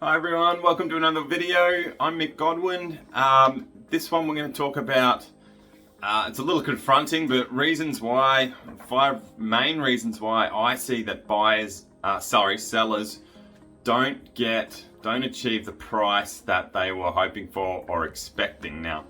Hi everyone, welcome to another video. I'm Mick Godwin. This one we're going to talk about, it's a little confronting, but five main reasons why I see that sellers don't achieve the price that they were hoping for or expecting. Now,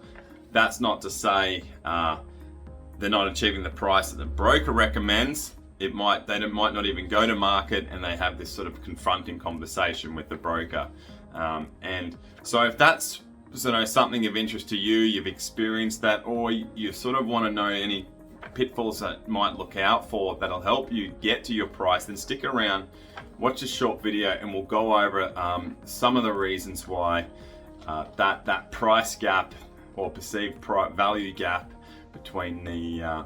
that's not to say they're not achieving the price that the broker recommends. They might not even go to market, and they have this sort of confronting conversation with the broker. And so if that's something of interest to you, you've experienced that, or you sort of want to know any pitfalls that might look out for that'll help you get to your price, then stick around, watch a short video, and we'll go over some of the reasons why that price gap or perceived value gap between the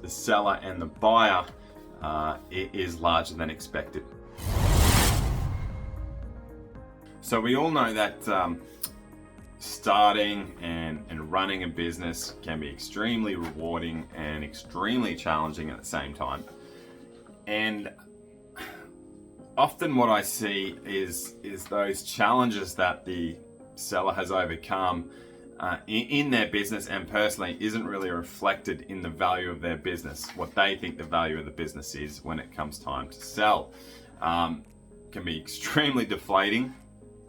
seller and the buyer it is larger than expected. So we all know that starting and running a business can be extremely rewarding and extremely challenging at the same time. And often what I see is those challenges that the seller has overcome in their business and personally isn't really reflected in the value of their business, what they think the value of the business is when it comes time to sell. Can be extremely deflating,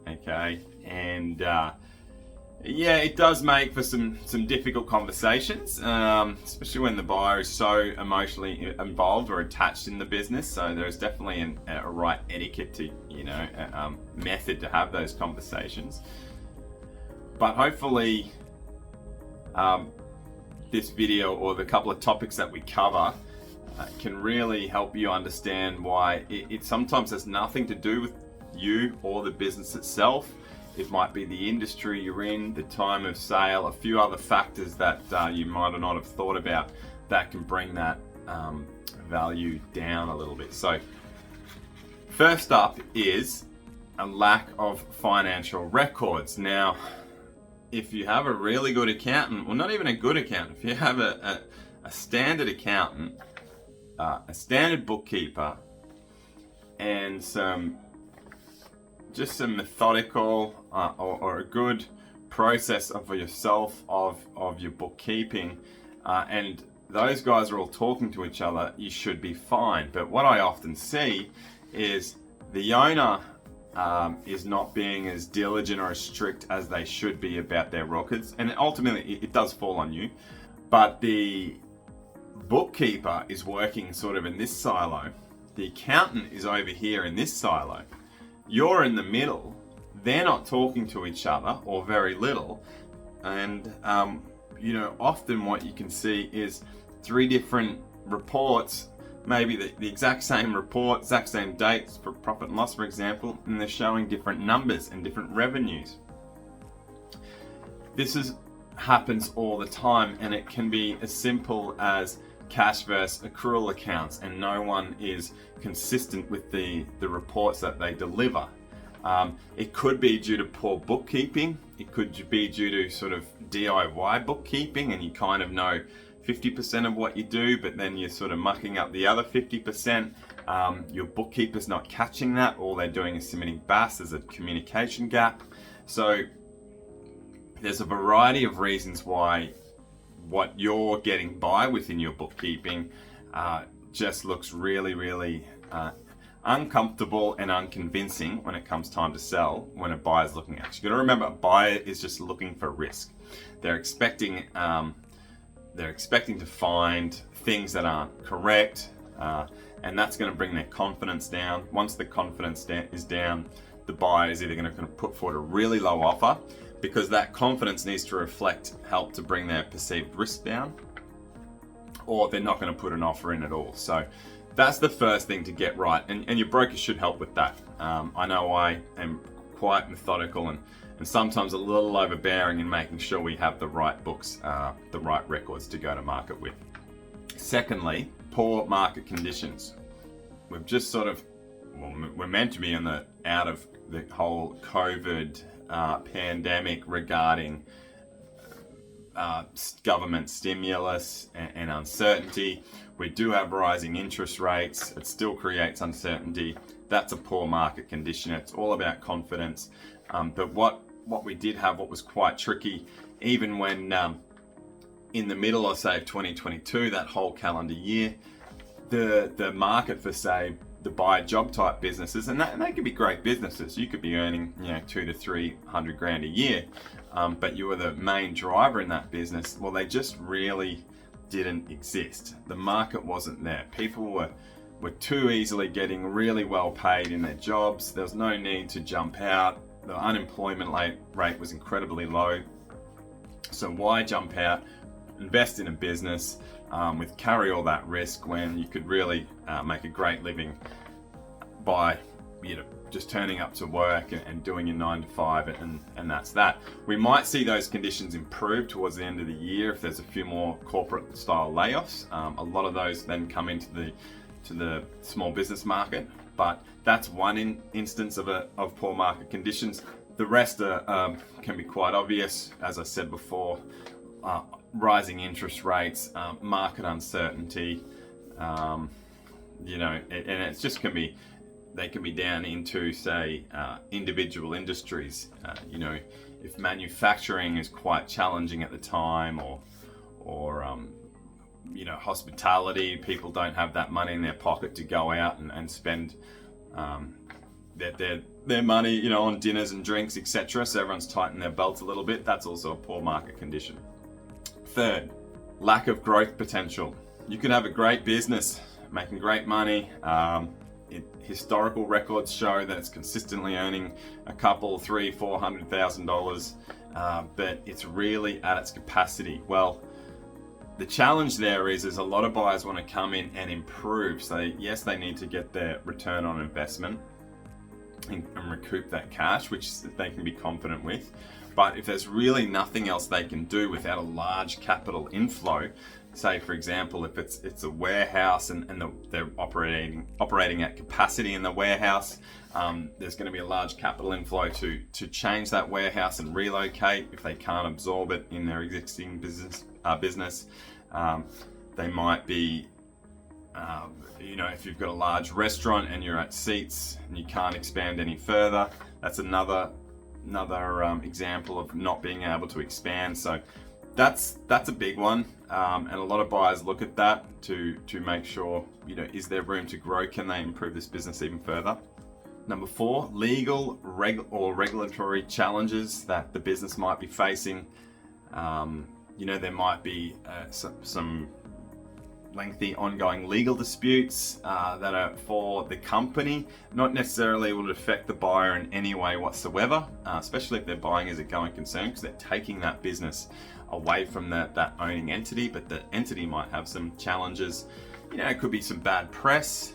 okay? And yeah, it does make for some difficult conversations, especially when the buyer is so emotionally involved or attached in the business. So there's definitely a right etiquette to, method to have those conversations. But hopefully this video or the couple of topics that we cover can really help you understand why it sometimes has nothing to do with you or the business itself. It might be the industry you're in, the time of sale, a few other factors that you might not have thought about that can bring that value down a little bit. So first up is a lack of financial records. Now, if you have a really good accountant, well, not even a good accountant, if you have a standard accountant, a standard bookkeeper, and some methodical or a good process for yourself of your bookkeeping, and those guys are all talking to each other, you should be fine. But what I often see is the owner is not being as diligent or as strict as they should be about their records, and ultimately it does fall on you. But the bookkeeper is working sort of in this silo, the accountant is over here in this silo, you're in the middle, they're not talking to each other or very little, and often what you can see is three different reports, maybe the exact same report, exact same dates for profit and loss, for example, and they're showing different numbers and different revenues. This happens all the time, and it can be as simple as cash versus accrual accounts, and no one is consistent with the reports that they deliver. It could be due to poor bookkeeping. It could be due to sort of DIY bookkeeping, and you kind of know 50% of what you do, but then you're sort of mucking up the other 50%. Your bookkeeper's not catching that. All they're doing is submitting BAS. There's a communication gap. So there's a variety of reasons why what you're getting by within your bookkeeping just looks really, really uncomfortable and unconvincing when it comes time to sell, when a buyer's looking at you. You've got to remember, a buyer is just looking for risk. They're expecting to find things that aren't correct, and that's going to bring their confidence down. Once the confidence is down, the buyer is either going to put forward a really low offer, because that confidence needs to help to bring their perceived risk down, or they're not going to put an offer in at all. So that's the first thing to get right, and your broker should help with that. I know I am quite methodical and sometimes a little overbearing in making sure we have the right books, the right records to go to market with. Secondly, poor market conditions. We've just we're meant to be out of the whole COVID pandemic regarding government stimulus and uncertainty. We do have rising interest rates. It still creates uncertainty. that's a poor market condition. It's all about confidence. But what we did have, what was quite tricky, even when in the middle of, say, 2022, that whole calendar year, the market for, say, the buy job type businesses, and they could be great businesses. You could be earning, $200 to $300 a year, but you were the main driver in that business. Well, they just really didn't exist. The market wasn't there. People were too easily getting really well paid in their jobs. There was no need to jump out. The unemployment rate was incredibly low. So why jump out, invest in a business with carry all that risk when you could really make a great living by just turning up to work and doing your 9 to 5, and that's that. We might see those conditions improve towards the end of the year if there's a few more corporate style layoffs. A lot of those then come into the small business market, but that's one instance of poor market conditions. The rest can be quite obvious, as I said before. Rising interest rates, market uncertainty, and it's just they can be down into, say, individual industries. If manufacturing is quite challenging at the time, or hospitality, people don't have that money in their pocket to go out and spend their money, on dinners and drinks, etc. So everyone's tightened their belts a little bit. That's also a poor market condition. Third, lack of growth potential. You could have a great business, making great money. Historical records show that it's consistently earning a couple, $300,000-$400,000, but it's really at its capacity. Well, the challenge there is a lot of buyers want to come in and improve. So yes, they need to get their return on investment and recoup that cash, which they can be confident with. But if there's really nothing else they can do without a large capital inflow, say for example, if it's a warehouse and they're operating at capacity in the warehouse, there's going to be a large capital inflow to change that warehouse and relocate if they can't absorb it in their existing business. They might be, if you've got a large restaurant and you're at seats and you can't expand any further, that's another example of not being able to expand. So that's a big one, and a lot of buyers look at that to make sure, is there room to grow? Can they improve this business even further? Number 4, legal or regulatory challenges that the business might be facing. There might be some lengthy ongoing legal disputes that are for the company, not necessarily will affect the buyer in any way whatsoever, especially if they're buying as a going concern, because they're taking that business away from that owning entity, but the entity might have some challenges. It could be some bad press.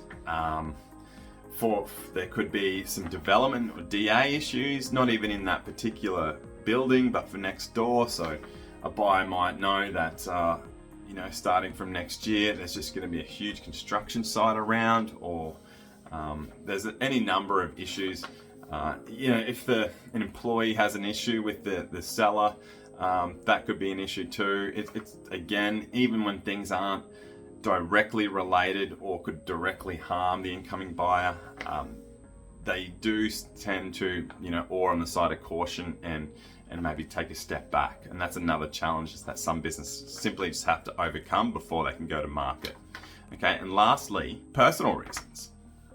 There could be some development or DA issues, not even in that particular building, but for next door. So a buyer might know that starting from next year, there's just going to be a huge construction site around, or there's any number of issues. If an employee has an issue with the seller, that could be an issue too. It's again, even when things aren't directly related or could directly harm the incoming buyer, they do tend to, err on the side of caution and maybe take a step back. And that's another challenge that some businesses simply just have to overcome before they can go to market. Okay, and lastly, personal reasons.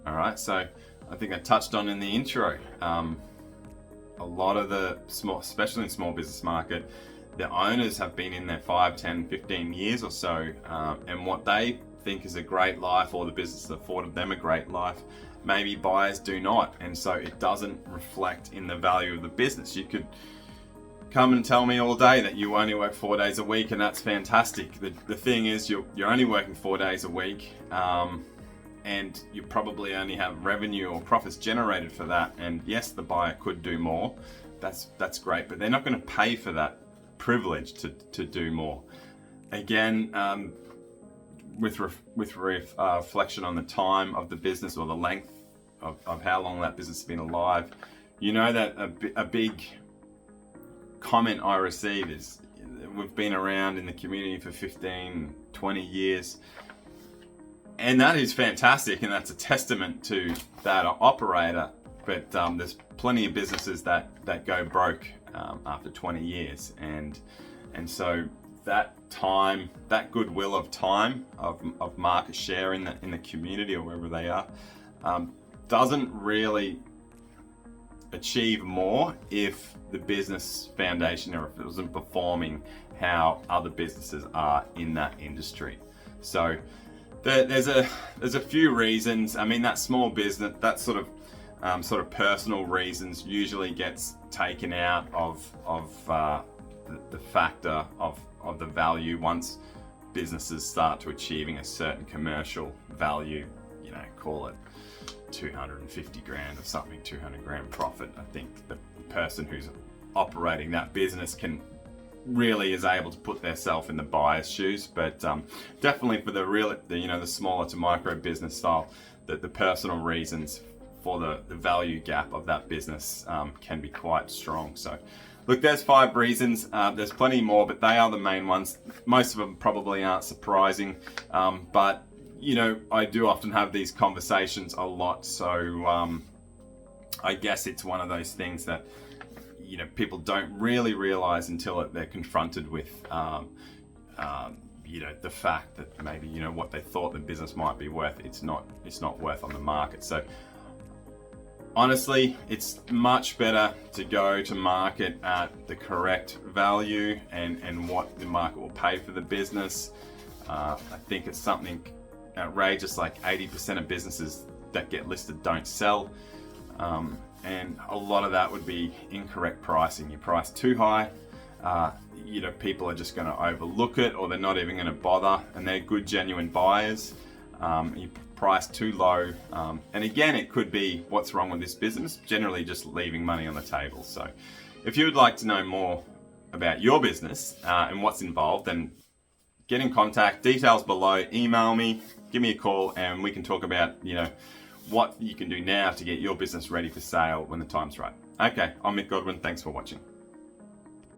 All right, so I think I touched on in the intro, a lot of the small, especially in small business market, the owners have been in there 5, 10, 15 years or so, and what they think is a great life, or the business afforded them a great life, maybe buyers do not, and so it doesn't reflect in the value of the business. You could come and tell me all day that you only work 4 days a week, and that's fantastic. The thing is, you're only working 4 days a week, and you probably only have revenue or profits generated for that. And yes, the buyer could do more. That's great, but they're not going to pay for that privilege to do more. Again, with reflection on the time of the business, or the length of how long that business has been alive, that a big comment I receive is, we've been around in the community for 15, 20 years. And that is fantastic, and that's a testament to that operator. But there's plenty of businesses that go broke after 20 years, and so that time, that goodwill of time of market share in the community or wherever they are, doesn't really achieve more if the business foundation, or if it wasn't performing how other businesses are in that industry. So there's a few reasons. I mean, that small business, that sort of personal reasons usually gets taken out of the factor of the value once businesses start to achieving a certain commercial value. You know, call it 250 grand or something, 200 grand profit. I think the person who's operating that business really is able to put themselves in the buyer's shoes. But definitely for the smaller to micro business style, the personal reasons for the value gap of that business can be quite strong. So look, there's 5 reasons. There's plenty more, but they are the main ones. Most of them probably aren't surprising, but I do often have these conversations a lot. So I guess it's one of those things that people don't really realize until they're confronted with the fact that maybe what they thought the business might be worth, it's not worth on the market. So honestly, it's much better to go to market at the correct value and what the market will pay for the business. I think it's something outrageous, like 80% of businesses that get listed don't sell. And a lot of that would be incorrect pricing. You price too high, people are just going to overlook it, or they're not even going to bother, and they're good, genuine buyers. You price too low, and again, it could be what's wrong with this business, generally just leaving money on the table. So if you would like to know more about your business and what's involved, then get in contact, details below, email me, give me a call, and we can talk about what you can do now to get your business ready for sale when the time's right. Okay, I'm Mick Godwin. Thanks for watching.